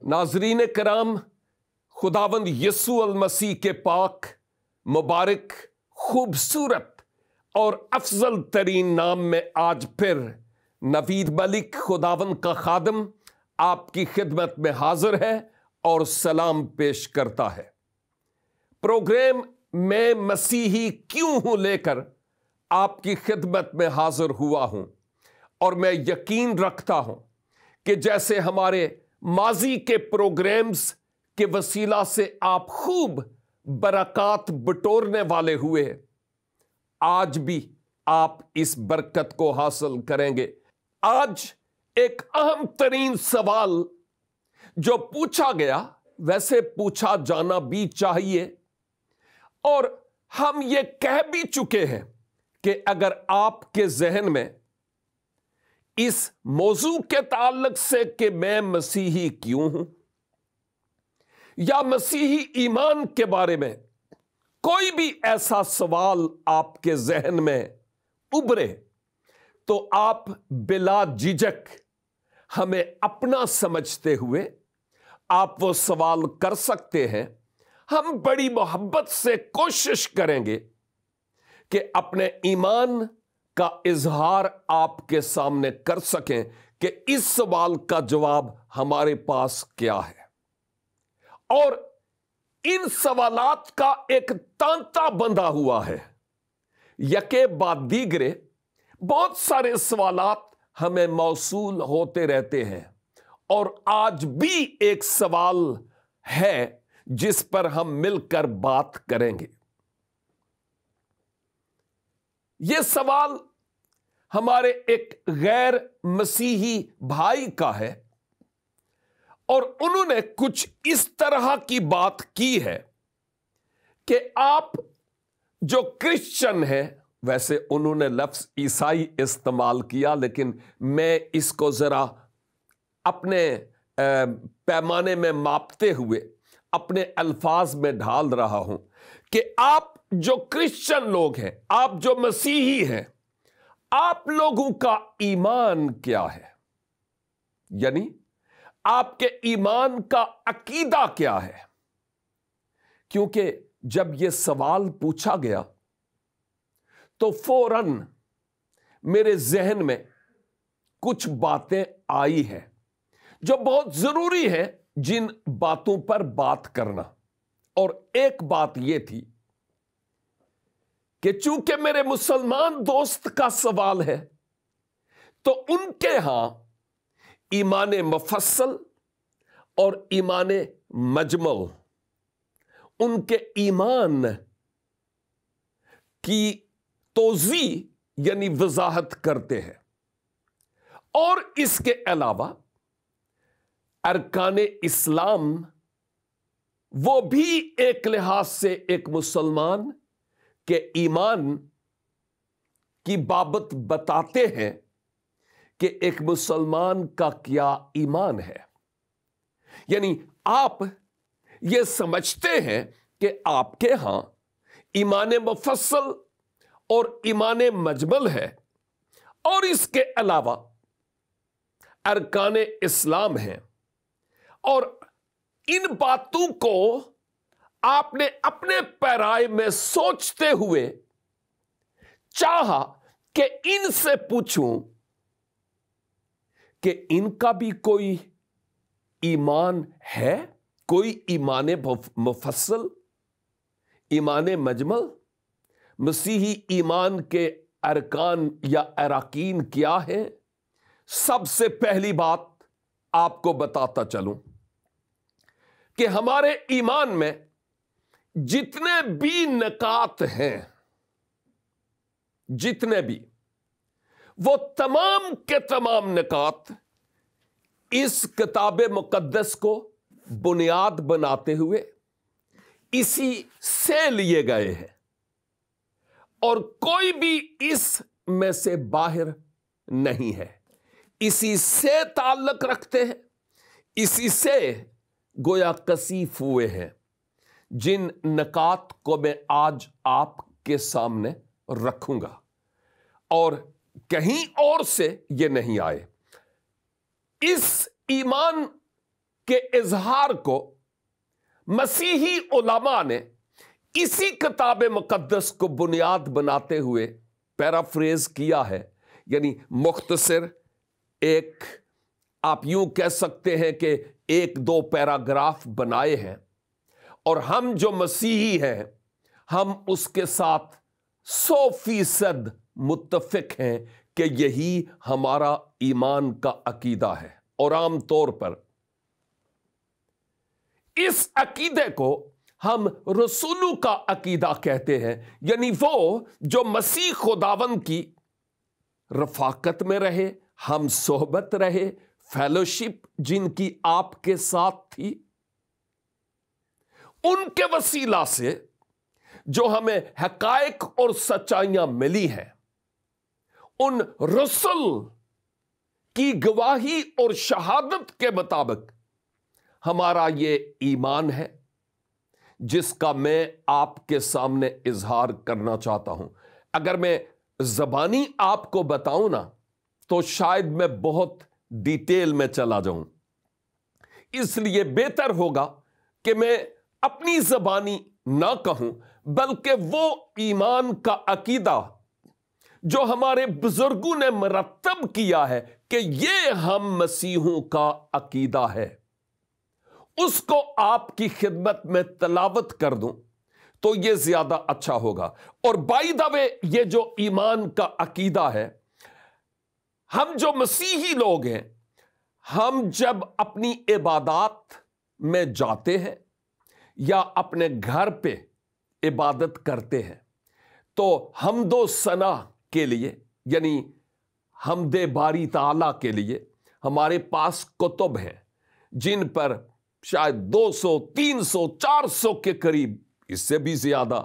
नाज़रीन कराम, खुदावंद यीशु अल मसीह के पाक, मुबारक, खूबसूरत और अफजल तरीन नाम में आज फिर नवीद मलिक खुदावंद का खादम आपकी खिदमत में हाजिर है और सलाम पेश करता है। प्रोग्राम मैं मसीही क्यों हूं लेकर आपकी खिदमत में हाजिर हुआ हूं और मैं यकीन रखता हूं कि जैसे हमारे माजी के प्रोग्राम्स के वसीला से आप खूब बरकत बटोरने वाले हुए, आज भी आप इस बरकत को हासिल करेंगे। आज एक अहम तरीन सवाल जो पूछा गया, वैसे पूछा जाना भी चाहिए और हम ये कह भी चुके हैं कि अगर आपके जहन में इस मौजू के ताल्लुक से कि मैं मसीही क्यों हूं या मसीही ईमान के बारे में कोई भी ऐसा सवाल आपके जहन में उभरे, तो आप बिला झिझक हमें अपना समझते हुए आप वो सवाल कर सकते हैं। हम बड़ी मोहब्बत से कोशिश करेंगे कि अपने ईमान का इजहार आपके सामने कर सकें कि इस सवाल का जवाब हमारे पास क्या है। और इन सवालात का एक तांता बंधा हुआ है, यके बाद दीगरे बहुत सारे सवालात हमें मौसूल होते रहते हैं और आज भी एक सवाल है जिस पर हम मिलकर बात करेंगे। यह सवाल हमारे एक गैर मसीही भाई का है और उन्होंने कुछ इस तरह की बात की है कि आप जो क्रिश्चियन हैं, वैसे उन्होंने लफ्ज ईसाई इस्तेमाल किया, लेकिन मैं इसको जरा अपने पैमाने में मापते हुए अपने अल्फाज में ढाल रहा हूं कि आप जो क्रिश्चियन लोग हैं, आप जो मसीही हैं, आप लोगों का ईमान क्या है, यानी आपके ईमान का अकीदा क्या है। क्योंकि जब यह सवाल पूछा गया तो फौरन मेरे जहन में कुछ बातें आई हैं जो बहुत जरूरी है जिन बातों पर बात करना। और एक बात यह थी कि चूंकि मेरे मुसलमान दोस्त का सवाल है, तो उनके यहां ईमान मुफस्सल और ईमान मजमल, उनके ईमान की तोज़ी यानी वजाहत करते हैं। और इसके अलावा अरकान इस्लाम वो भी एक लिहाज से एक मुसलमान के ईमान की बाबत बताते हैं कि एक मुसलमान का क्या ईमान है। यानी आप ये समझते हैं कि आपके यहां ईमान मुफस्सल और ईमान मजमल है और इसके अलावा अरकान इस्लाम है, और इन बातों को आपने अपने पैराए में सोचते हुए चाहा कि इनसे पूछूं कि इनका भी कोई ईमान है, कोई ईमान मुफस्सल, ईमान मजमल, मसीही ईमान के अरकान या अराकीन क्या है। सबसे पहली बात आपको बताता चलूं कि हमारे ईमान में जितने भी नकात हैं, जितने भी, वो तमाम के तमाम नकात इस किताब मुकद्दस को बुनियाद बनाते हुए इसी से लिए गए हैं और कोई भी इस में से बाहर नहीं है। इसी से ताल्लुक रखते हैं, इसी से गोया कसीफ हुए हैं, जिन नकात को मैं आज आपके सामने रखूंगा और कहीं और से ये नहीं आए। इस ईमान के इजहार को मसीही उलमा ने इसी किताब मुकद्दस को बुनियाद बनाते हुए पैराफ्रेज किया है, यानी मुख्तसर एक, आप यूं कह सकते हैं कि एक दो पैराग्राफ बनाए हैं, और हम जो मसीही हैं हम उसके साथ 100% मुत्तफिक हैं कि यही हमारा ईमान का अकीदा है। और आम तौर पर इस अकीदे को हम रसूलू का अकीदा कहते हैं, यानी वो जो मसीह खुदावंद की रफाकत में रहे, हम सोहबत रहे, फेलोशिप जिनकी आपके साथ थी, उनके वसीला से जो हमें हकायक और सच्चाइयां मिली हैं, उन रसूल की गवाही और शहादत के मुताबिक हमारा ये ईमान है, जिसका मैं आपके सामने इजहार करना चाहता हूं। अगर मैं ज़बानी आपको बताऊं ना, तो शायद मैं बहुत डिटेल में चला जाऊं, इसलिए बेहतर होगा कि मैं अपनी ज़बानी ना कहूं, बल्कि वो ईमान का अकीदा जो हमारे बुजुर्गों ने मरतब किया है कि ये हम मसीहों का अकीदा है, उसको आपकी खिदमत में तलावत कर दूं तो ये ज्यादा अच्छा होगा। और बाय द वे, ये जो ईमान का अकीदा है, हम जो मसीही लोग हैं, हम जब अपनी इबादत में जाते हैं या अपने घर पे इबादत करते हैं, तो हमदो सना के लिए, यानी हमदे बारी ताला के लिए हमारे पास कुतुब हैं जिन पर शायद 200, 300, 400 के करीब, इससे भी ज्यादा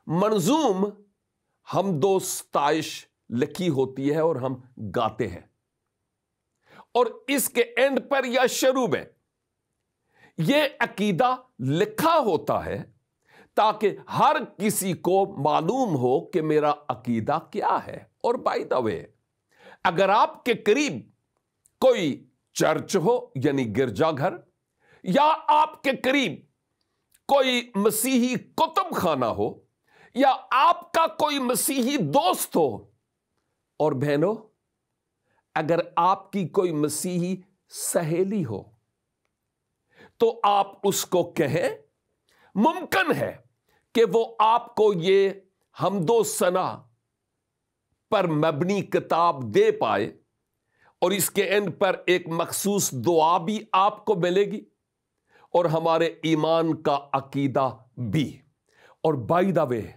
मंजूम हमदो सताइश लिखी होती है और हम गाते हैं। और इसके एंड पर या शुरू में यह अकीदा लिखा होता है ताकि हर किसी को मालूम हो कि मेरा अकीदा क्या है। और बाय द वे, अगर आपके करीब कोई चर्च हो यानी गिरजाघर, या आपके करीब कोई मसीही कुतुब खाना हो, या आपका कोई मसीही दोस्त हो, और बहनों अगर आपकी कोई मसीही सहेली हो, तो आप उसको कहें, मुमकिन है कि वो आपको ये हमदो सना पर मबनी किताब दे पाए, और इसके एंड पर एक मखसूस दुआ भी आपको मिलेगी और हमारे ईमान का अकीदा भी। और बाय द वे,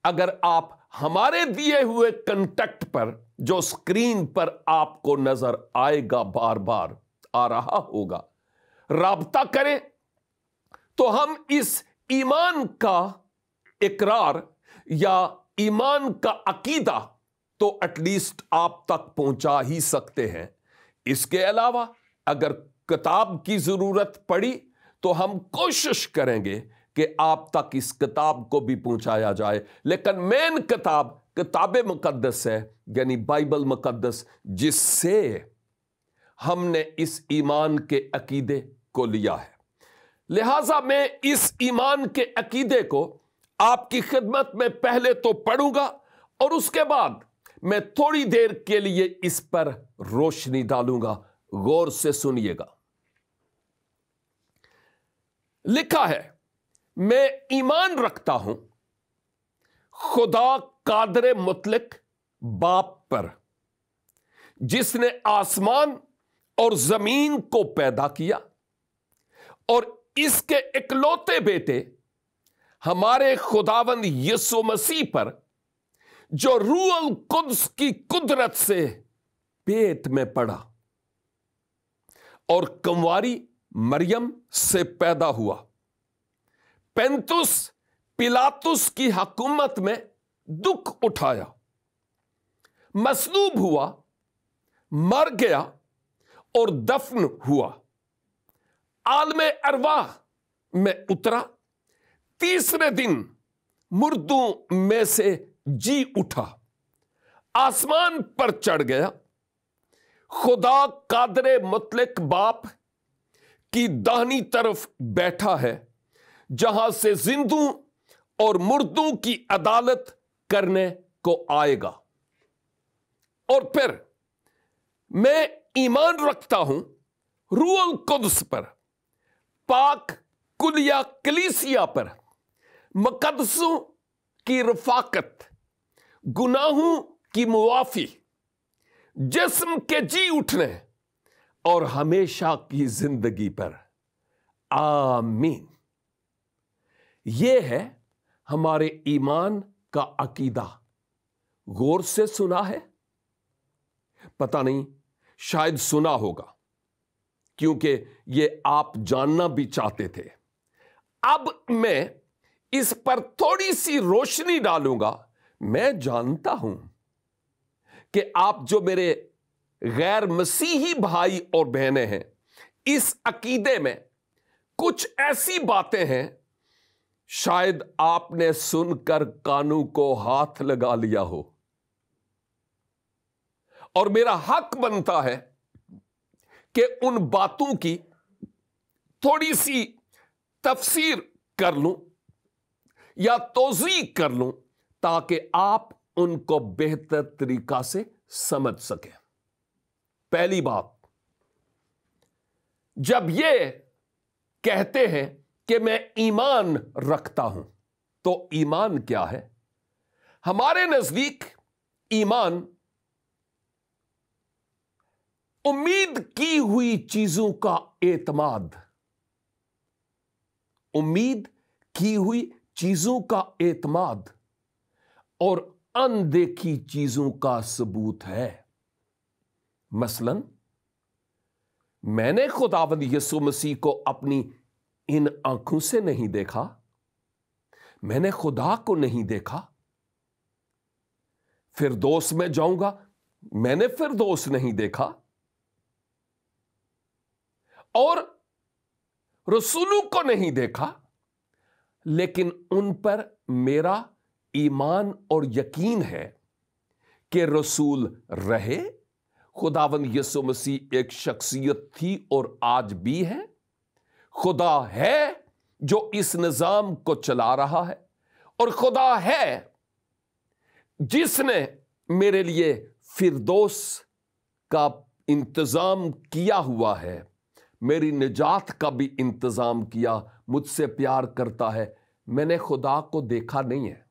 अगर आप हमारे दिए हुए कांटेक्ट पर, जो स्क्रीन पर आपको नजर आएगा, बार बार आ रहा होगा, राब्ता करें, तो हम इस ईमान का इकरार या ईमान का अकीदा तो एटलीस्ट आप तक पहुंचा ही सकते हैं। इसके अलावा अगर किताब की जरूरत पड़ी तो हम कोशिश करेंगे कि आप तक इस किताब को भी पहुंचाया जाए, लेकिन मेन किताब किताब मुकद्दस है, यानी बाइबल मुकद्दस, जिससे हमने इस ईमान के अकीदे को लिया है। लिहाजा मैं इस ईमान के अकीदे को आपकी खिदमत में पहले तो पढ़ूंगा और उसके बाद मैं थोड़ी देर के लिए इस पर रोशनी डालूंगा। गौर से सुनिएगा। लिखा है, मैं ईमान रखता हूं खुदा कादर मुतलक बाप पर, जिसने आसमान और जमीन को पैदा किया, और इसके इकलौते बेटे हमारे खुदावंद यीशु मसीह पर, जो रूहुल कुद्स की कुदरत से पेट में पड़ा और कुंवारी मरियम से पैदा हुआ, पेंतुस पिलातुस की हुकूमत में दुख उठाया, मसलूब हुआ, मर गया और दफन हुआ, आलमे अरवाह में उतरा, तीसरे दिन मुर्दों में से जी उठा, आसमान पर चढ़ गया। खुदा कादरे मुतलक बाप की दाहिनी तरफ बैठा है, जहां से जिंदों और मुर्दों की अदालत करने को आएगा। और फिर मैं ईमान रखता हूं रूहुल कुद्स पर, पाक कुलिया कलीसिया पर, मुकद्दसों की रफाकत, गुनाहों की मुआफी, जिस्म के जी उठने और हमेशा की जिंदगी पर। आमीन। यह है हमारे ईमान का अकीदा। गौर से सुना है? पता नहीं, शायद सुना होगा, क्योंकि यह आप जानना भी चाहते थे। अब मैं इस पर थोड़ी सी रोशनी डालूंगा। मैं जानता हूं कि आप जो मेरे गैर मसीही भाई और बहनें हैं, इस अकीदे में कुछ ऐसी बातें हैं शायद आपने सुनकर कानों को हाथ लगा लिया हो, और मेरा हक बनता है कि उन बातों की थोड़ी सी तफसीर कर लूं या तौज़ीह कर लूं, ताकि आप उनको बेहतर तरीका से समझ सकें। पहली बात, जब ये कहते हैं कि मैं ईमान रखता हूं, तो ईमान क्या है? हमारे नजदीक ईमान उम्मीद की हुई चीजों का एतमाद, उम्मीद की हुई चीजों का एतमाद और अनदेखी चीजों का सबूत है। मसलन, मैंने खुदावंद यीशु मसीह को अपनी इन आंखों से नहीं देखा, मैंने खुदा को नहीं देखा। फिरदौस में जाऊंगा, मैंने फिरदौस नहीं देखा, और रसूलों को नहीं देखा, लेकिन उन पर मेरा ईमान और यकीन है कि रसूल रहे। खुदावंद यीशु मसीह एक शख्सियत थी और आज भी है। खुदा है जो इस निजाम को चला रहा है, और खुदा है जिसने मेरे लिए फिरदौस का इंतजाम किया हुआ है, मेरी निजात का भी इंतजाम किया, मुझसे प्यार करता है। मैंने खुदा को देखा नहीं है,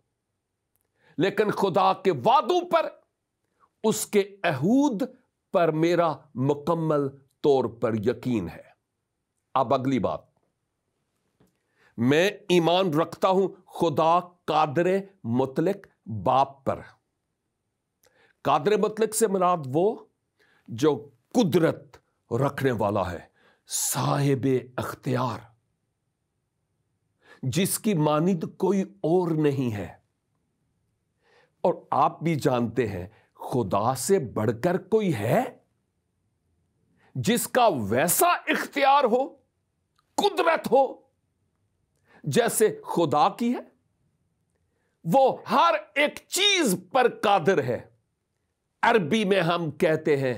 लेकिन खुदा के वादों पर, उसके अहूद पर मेरा मुकम्मल तौर पर यकीन है। अब अगली बात, मैं ईमान रखता हूं खुदा कादरे मुतलक बाप पर। कादरे मुतलक से मुराद वो जो कुदरत रखने वाला है, साहिबे अख्तियार, जिसकी मानिद कोई और नहीं है। और आप भी जानते हैं, खुदा से बढ़कर कोई है जिसका वैसा इख्तियार हो, कुदरत हो, जैसे खुदा की है। वो हर एक चीज पर कादिर है। अरबी में हम कहते हैं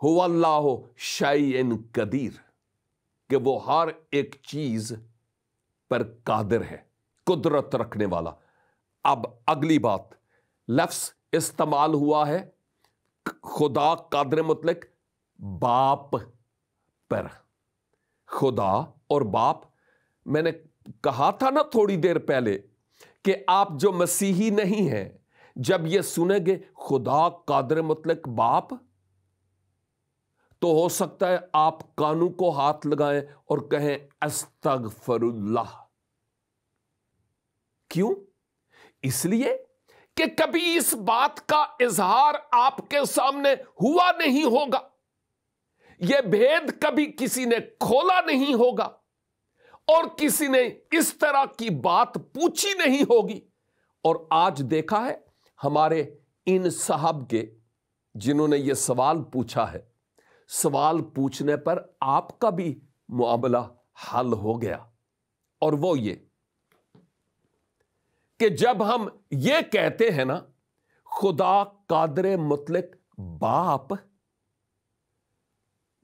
हुवल्लाहु शैइन कदीर, कि वो हर एक चीज पर कादिर है, कुदरत रखने वाला। अब अगली बात, लफ्ज इस्तेमाल हुआ है खुदा कादिर मुतलक बाप पर। खुदा और बाप, मैंने कहा था ना थोड़ी देर पहले कि आप जो मसीही नहीं हैं, जब ये सुनेंगे खुदा कादिर मुतलक बाप, तो हो सकता है आप कानों को हाथ लगाएं और कहें अस्तगफिरुल्लाह। क्यों? इसलिए कि कभी इस बात का इजहार आपके सामने हुआ नहीं होगा, यह भेद कभी किसी ने खोला नहीं होगा, और किसी ने इस तरह की बात पूछी नहीं होगी। और आज देखा है हमारे इन साहब के, जिन्होंने यह सवाल पूछा है, सवाल पूछने पर आपका भी मामला हल हो गया। और वो ये कि जब हम ये कहते हैं ना खुदा कादरे मुतलक बाप,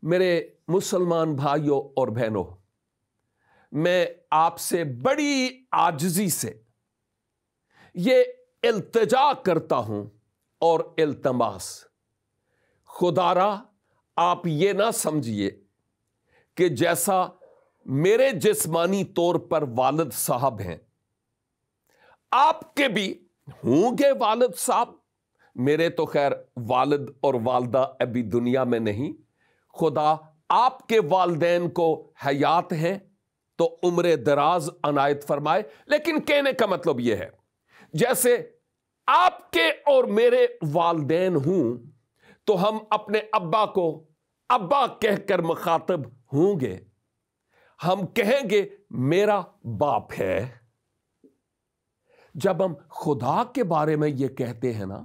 میرے مسلمان بھائیوں اور بہنوں، میں آپ سے بڑی عاجزی سے یہ التجا کرتا ہوں اور التماس، خدارا آپ یہ نہ سمجھیے کہ جیسا میرے جسمانی طور پر والد صاحب ہیں، آپ کے بھی ہوں گے والد صاحب۔ میرے تو خیر والد اور والدہ ابھی دنیا میں نہیں، خدا آپ کے والدین کو حیات ہیں تو عمر دراز عنایت فرمائے۔ لیکن کہنے کا مطلب یہ ہے، جیسے آپ کے اور میرے والدین ہوں تو ہم اپنے ابا کو ابا کہہ کر مخاطب ہوں گے، ہم کہیں گے میرا باپ ہے۔ جب ہم خدا کے بارے میں یہ کہتے ہیں نا،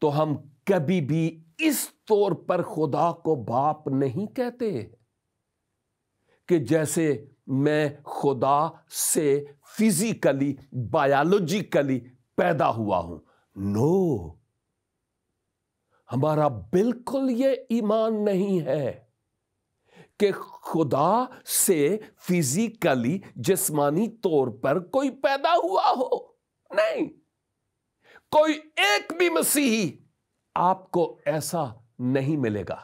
تو ہم کبھی بھی اس طور پر خدا کو باپ نہیں کہتے کہ جیسے میں خدا سے فزیکلی بایولوجیکلی پیدا ہوا ہوں۔ نو، ہمارا بالکل یہ ایمان نہیں ہے کہ خدا سے فزیکلی جسمانی طور پر کوئی پیدا ہوا ہو۔ نہیں، کوئی ایک بھی مسیحی آپ کو ایسا نہیں ملے گا۔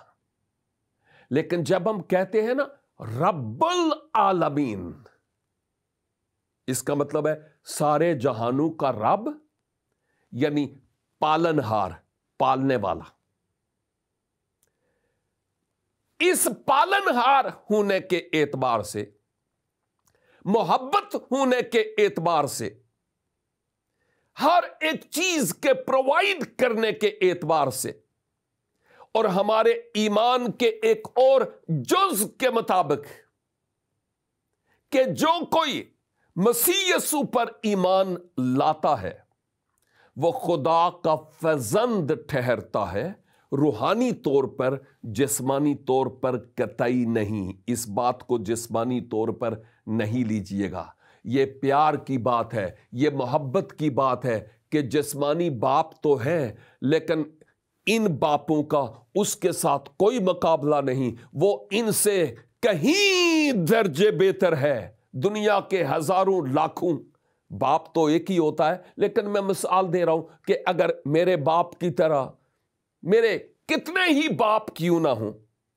لیکن جب ہم کہتے ہیں نا رب العالمین، اس کا مطلب ہے سارے جہانوں کا رب، یعنی پالنہار، پالنے والا۔ اس پالنہار ہونے کے اعتبار سے، محبت ہونے کے اعتبار سے، ہر ایک چیز کے پرووائڈ کرنے کے اعتبار سے، اور ہمارے ایمان کے ایک اور جز کے مطابق کہ جو کوئی مسیح یسوع پر ایمان لاتا ہے وہ خدا کا فرزند ٹھہرتا ہے، روحانی طور پر، جسمانی طور پر قطعی نہیں۔ اس بات کو جسمانی طور پر نہیں لیجئے گا، یہ پیار کی بات ہے، یہ محبت کی بات ہے کہ جسمانی باپ تو ہے لیکن ان باپوں کا اس کے ساتھ کوئی مقابلہ نہیں، وہ ان سے کہیں درجے بہتر ہے۔ دنیا کے ہزاروں لاکھوں باپ تو ایک ہی ہوتا ہے، لیکن میں مثال دے رہا ہوں کہ اگر میرے باپ کی طرح میرے کتنے ہی باپ کیوں نہ ہوں،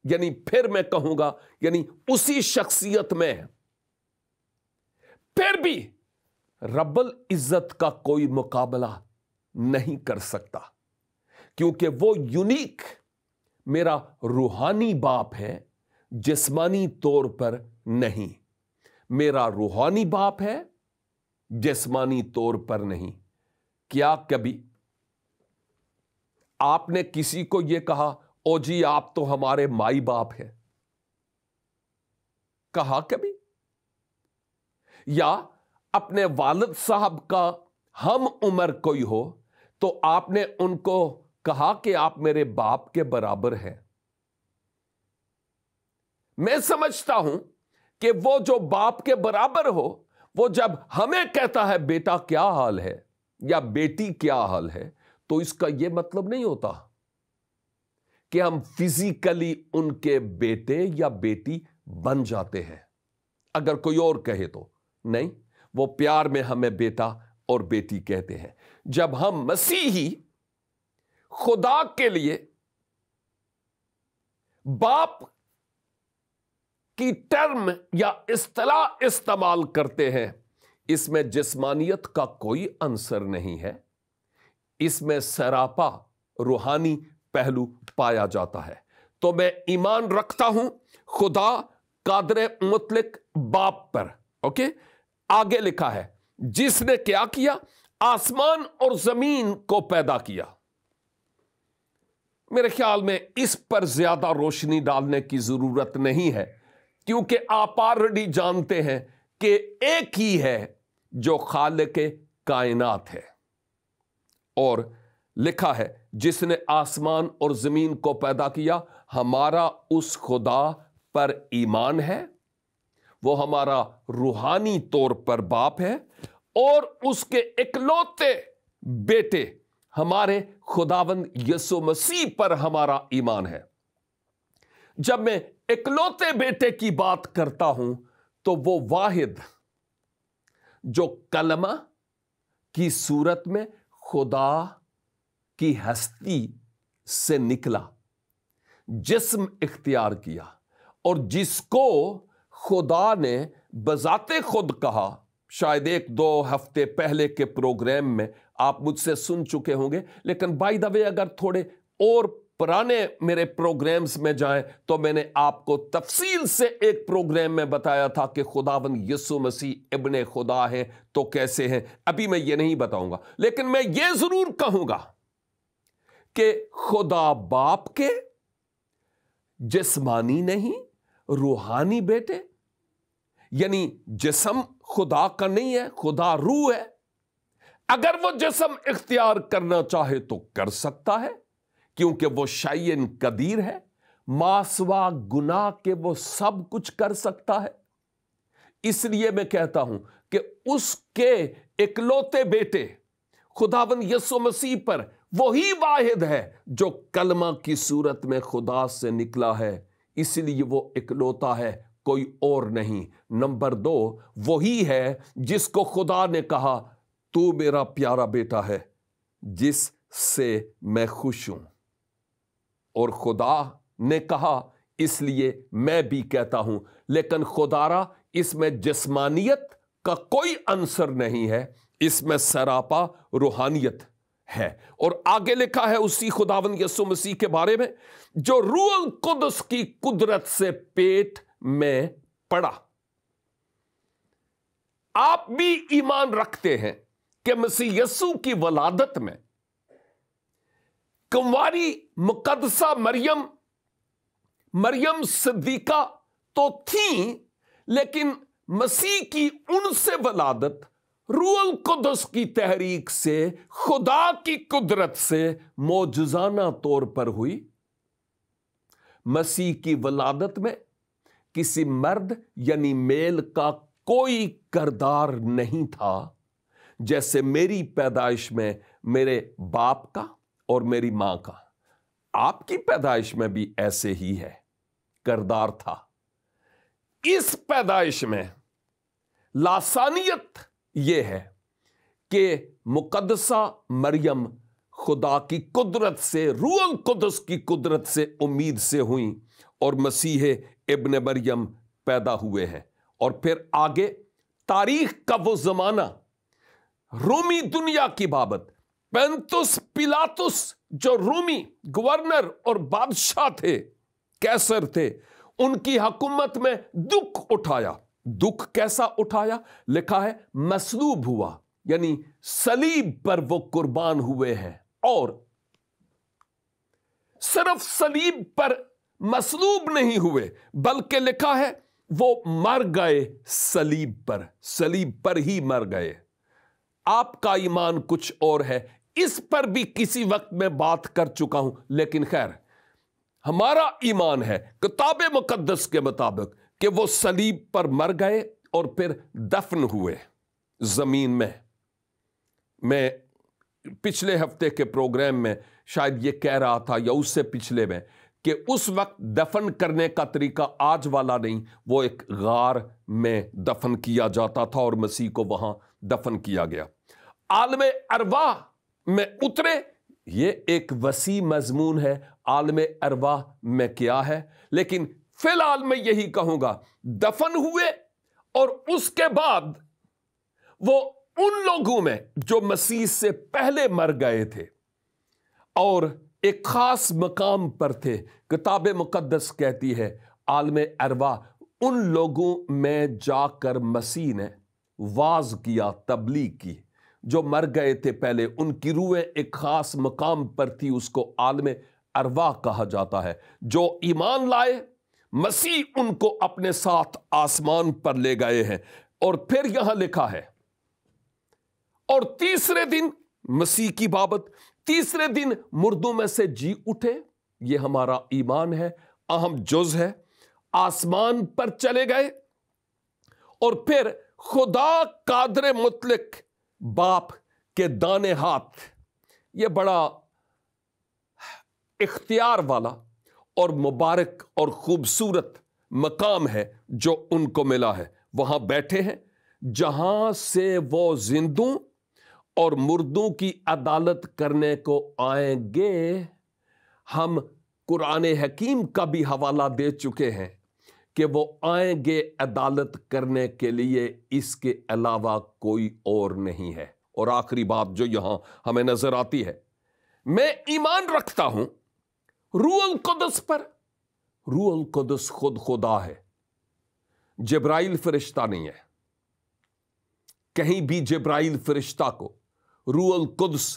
یعنی پھر میں کہوں گا یعنی اسی شخصیت میں، پھر بھی رب العزت کا کوئی مقابلہ نہیں کر سکتا، کیونکہ وہ یونیک میرا روحانی باپ ہے، جسمانی طور پر نہیں۔ میرا روحانی باپ ہے، جسمانی طور پر نہیں۔ کیا کبھی آپ نے کسی کو یہ کہا او جی آپ تو ہمارے مائی باپ ہیں؟ کہا کبھی؟ یا اپنے والد صاحب کا ہم عمر کوئی ہو تو آپ نے ان کو کہا کہ آپ میرے باپ کے برابر ہیں؟ میں سمجھتا ہوں کہ وہ جو باپ کے برابر ہو، وہ جب ہمیں کہتا ہے بیٹا کیا حال ہے یا بیٹی کیا حال ہے، تو اس کا یہ مطلب نہیں ہوتا کہ ہم فزیکلی ان کے بیٹے یا بیٹی بن جاتے ہیں۔ اگر کوئی اور کہے تو نہیں، وہ پیار میں ہمیں بیٹا اور بیٹی کہتے ہیں۔ جب ہم مسیحی خدا کے لیے باپ کی ٹرم یا اصطلاح استعمال کرتے ہیں، اس میں جسمانیت کا کوئی عنصر نہیں ہے، اس میں سراپا روحانی پہلو پایا جاتا ہے۔ تو میں ایمان رکھتا ہوں خدا قادر مطلق باپ پر۔ اوکے، آگے لکھا ہے جس نے کیا کیا؟ آسمان اور زمین کو پیدا کیا۔ میرے خیال میں اس پر زیادہ روشنی ڈالنے کی ضرورت نہیں ہے، کیونکہ آپ آلریڈی جانتے ہیں کہ ایک ہی ہے جو خالق کائنات ہے۔ اور لکھا ہے جس نے آسمان اور زمین کو پیدا کیا، ہمارا اس خدا پر ایمان ہے، وہ ہمارا روحانی طور پر باپ ہے، اور اس کے اکلوتے بیٹے ہمارے خداوند یسوع مسیح پر ہمارا ایمان ہے۔ जब मैं इकलौते बेटे की बात करता हूं तो वो वाहिद जो कलमा की सूरत में खुदा की हस्ती से निकला, जिस्म इख्तियार किया, और जिसको खुदा ने बजाते खुद कहा। शायद 1-2 हफ्ते पहले के प्रोग्राम में आप मुझसे सुन चुके होंगे, लेकिन बाय द वे अगर थोड़े और पुराने मेरे प्रोग्राम्स में जाएं तो मैंने आपको तफसील से एक प्रोग्राम में बताया था कि खुदावंद यीशु मसीह इब्ने खुदा है तो कैसे हैं। अभी मैं ये नहीं बताऊंगा, लेकिन मैं ये जरूर कहूंगा कि खुदा बाप के जिस्मानी नहीं रूहानी बेटे, यानी जिस्म खुदा का नहीं है, खुदा रूह है। अगर वो जिस्म इख्तियार करना चाहे तो कर सकता है, क्योंकि वो शायन कदीर है, मासवा गुनाह के वो सब कुछ कर सकता है। इसलिए मैं कहता हूं कि उसके इकलौते बेटे खुदावंद यीशु मसीह पर वही वाहिद है जो कलमा की सूरत में खुदा से निकला है, इसलिए वो इकलौता है, कोई और नहीं। नंबर 2, वही है जिसको खुदा ने कहा तू मेरा प्यारा बेटा है जिससे मैं खुश हूं। और खुदा ने कहा इसलिए मैं भी कहता हूं, लेकिन खुदारा इसमें जिस्मानियत का कोई अंसर नहीं है, इसमें सरापा रूहानियत है। और आगे लिखा है उसी खुदावंद यीशु मसीह के बारे में जो रूह कुदस की कुदरत से पेट में पड़ा। आप भी ईमान रखते हैं कि मसीह यीशु की वलादत में कुंवारी मुकद्दसा मरियम सिद्दीका तो थी, लेकिन मसीह की उनसे वलादत रूह कुदस की तहरीक से खुदा की कुदरत से मौजूजाना तौर पर हुई। मसीह की वलादत में किसी मर्द यानी मेल का कोई किरदार नहीं था, जैसे मेरी पैदाइश में मेरे बाप का और मेरी मां का। आपकी पैदाइश में भी ऐसे ही है, किरदार था। इस पैदाइश में लासानियत यह है कि मुकद्दसा मरियम खुदा की कुदरत से, रूह कुदस की कुदरत से उम्मीद से हुई और मसीह इब्ने मरियम पैदा हुए हैं। और फिर आगे तारीख का वो जमाना, रोमी दुनिया की बाबत, पेंतुस पिलातुस जो रोमी गवर्नर और बादशाह थे, कैसर थे, उनकी हुकूमत में दुख उठाया। दुख कैसा उठाया? लिखा है मसलूब हुआ, यानी सलीब पर वो कुर्बान हुए हैं। और सिर्फ सलीब पर मसलूब नहीं हुए, बल्कि लिखा है वो मर गए सलीब पर ही मर गए। आपका ईमान कुछ और है, इस पर भी किसी वक्त मैं बात कर चुका हूं, लेकिन खैर हमारा ईमान है किताब मुकद्दस के मुताबिक कि वो सलीब पर मर गए और फिर दफन हुए जमीन में। मैं पिछले हफ्ते के प्रोग्राम में शायद ये कह रहा था, या उससे पिछले में, कि उस वक्त दफन करने का तरीका आज वाला नहीं, वो एक गार में दफन किया जाता था और मसीह को वहां दफन किया गया। आलमे अरवा में उतरे, ये एक वसी मजमून है, आलमे अरवा में क्या है, लेकिन फिलहाल मैं यही कहूंगा, दफन हुए और उसके बाद वो उन लोगों में जो मसीह से पहले मर गए थे और एक खास मकाम पर थे, किताब मुकद्दस कहती है आलमे अरवा उन लोगों में जाकर मसीह ने वाज किया, तबलीग की। जो मर गए थे पहले, उनकी रूहें एक खास मकाम पर थी, उसको आलमे अरवा कहा जाता है। जो ईमान लाए, मसीह उनको अपने साथ आसमान पर ले गए हैं। और फिर यहां लिखा है, और तीसरे दिन, मसीह की बाबत, तीसरे दिन मुर्दों में से जी उठे। ये हमारा ईमान है, अहम जुज है। आसमान पर चले गए और फिर खुदा कादर मुतलक बाप के दाने हाथ, ये बड़ा इख्तियार वाला اور مبارک اور خوبصورت مقام ہے جو ان کو ملا ہے. وہاں بیٹھے ہیں جہاں سے وہ زندوں اور مردوں کی عدالت کرنے کو آئیں گے. ہم قرآن حکیم کا بھی حوالہ دے چکے ہیں کہ وہ آئیں گے عدالت کرنے کے لیے، اس کے علاوہ کوئی اور نہیں ہے. اور آخری بات جو یہاں ہمیں نظر آتی ہے، میں ایمان رکھتا ہوں روح القدس پر. روح القدس خود خدا ہے، جبرائیل فرشتہ نہیں ہے. کہیں بھی جبرائیل فرشتہ کو روح القدس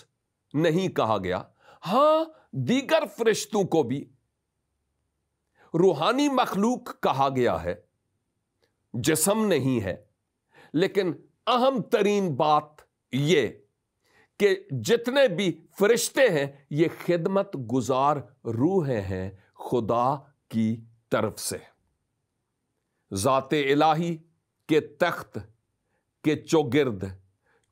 نہیں کہا گیا. ہاں دیگر فرشتوں کو بھی روحانی مخلوق کہا گیا ہے، جسم نہیں ہے. لیکن اہم ترین بات یہ کہ جتنے بھی فرشتے ہیں یہ خدمت گزار روحیں ہیں خدا کی طرف سے. ذات الہی کے تخت کے چوگرد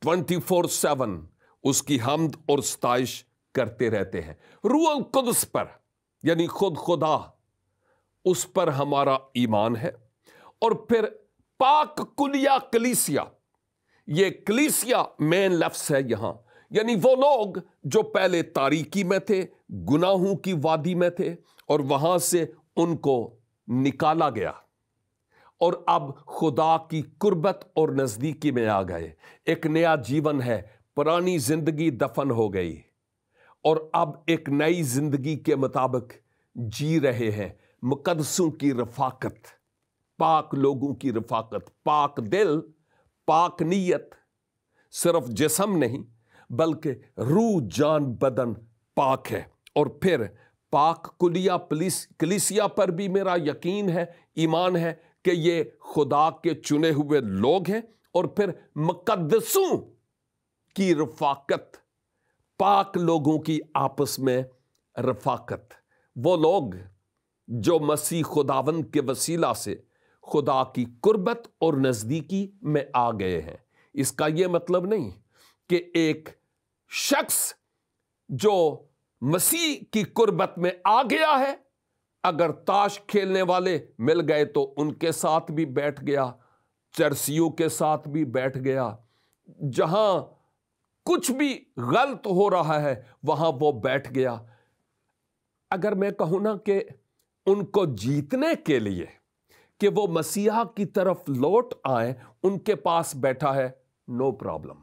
24/7 اس کی حمد اور ستائش کرتے رہتے ہیں. روح القدس پر یعنی خود خدا، اس پر ہمارا ایمان ہے. اور پھر پاک کلیہ کلیسیا، یہ کلیسیا مین لفظ ہے یہاں، یعنی وہ لوگ جو پہلے تاریکی میں تھے، گناہوں کی وادی میں تھے، اور وہاں سے ان کو نکالا گیا اور اب خدا کی قربت اور نزدیکی میں آ گئے. ایک نیا جیون ہے، پرانی زندگی دفن ہو گئی اور اب ایک نئی زندگی کے مطابق جی رہے ہیں. مقدسوں کی رفاقت، پاک لوگوں کی رفاقت، پاک دل، پاک نیت، صرف جسم نہیں بلکہ روح جان بدن پاک ہے. اور پھر پاک کلیسیا پر بھی میرا یقین ہے، ایمان ہے کہ یہ خدا کے چنے ہوئے لوگ ہیں. اور پھر مقدسوں کی رفاقت، پاک لوگوں کی آپس میں رفاقت، وہ لوگ جو مسیح خداوند کے وسیلہ سے خدا کی قربت اور نزدیکی میں آ گئے ہیں. اس کا یہ مطلب نہیں کہ ایک شخص جو مسیح کی قربت میں آ گیا ہے اگر تاش کھیلنے والے مل گئے تو ان کے ساتھ بھی بیٹھ گیا، چرسیوں کے ساتھ بھی بیٹھ گیا، جہاں کچھ بھی غلط ہو رہا ہے وہاں وہ بیٹھ گیا. اگر میں کہوں نا کہ ان کو جیتنے کے لیے کہ وہ مسیحا کی طرف لوٹ آئیں، ان کے پاس بیٹھا ہے، نو پرابلم.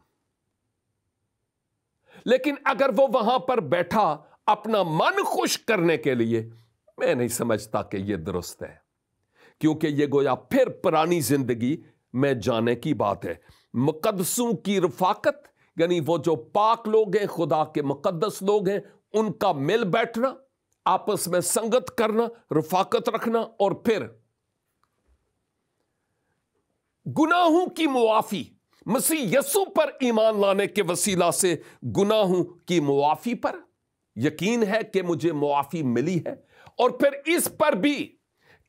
لیکن اگر وہ وہاں پر بیٹھا اپنا من خوش کرنے کے لیے، میں نہیں سمجھتا کہ یہ درست ہے، کیونکہ یہ گویا پھر پرانی زندگی میں جانے کی بات ہے. مقدسوں کی رفاقت یعنی وہ جو پاک لوگ ہیں، خدا کے مقدس لوگ ہیں، ان کا مل بیٹھنا، آپس میں سنگت کرنا، رفاقت رکھنا. اور پھر گناہوں کی معافی، مسیح یسوع پر ایمان لانے کے وسیلہ سے گناہوں کی معافی پر یقین ہے کہ مجھے معافی ملی ہے. اور پھر اس پر بھی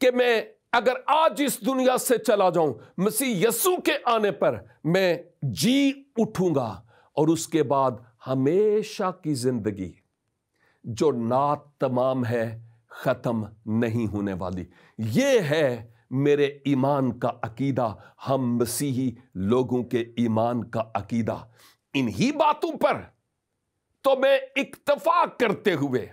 کہ میں اگر آج اس دنیا سے چلا جاؤں، مسیح یسوع کے آنے پر میں جی اٹھوں گا اور اس کے بعد ہمیشہ کی زندگی جو نات تمام ہے، ختم نہیں ہونے والی. یہ ہے میرے ایمان کا عقیدہ، ہم مسیحی لوگوں کے ایمان کا عقیدہ. انہی باتوں پر تو میں اکتفا کرتے ہوئے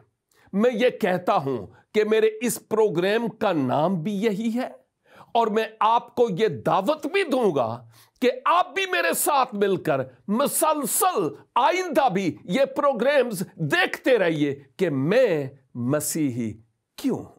میں یہ کہتا ہوں کہ میرے اس پروگرام کا نام بھی یہی ہے، اور میں آپ کو یہ دعوت بھی دوں گا کہ آپ بھی میرے ساتھ مل کر مسلسل آئندہ بھی یہ پروگرامز دیکھتے رہیے کہ میں مسیحی کیوں ہوں.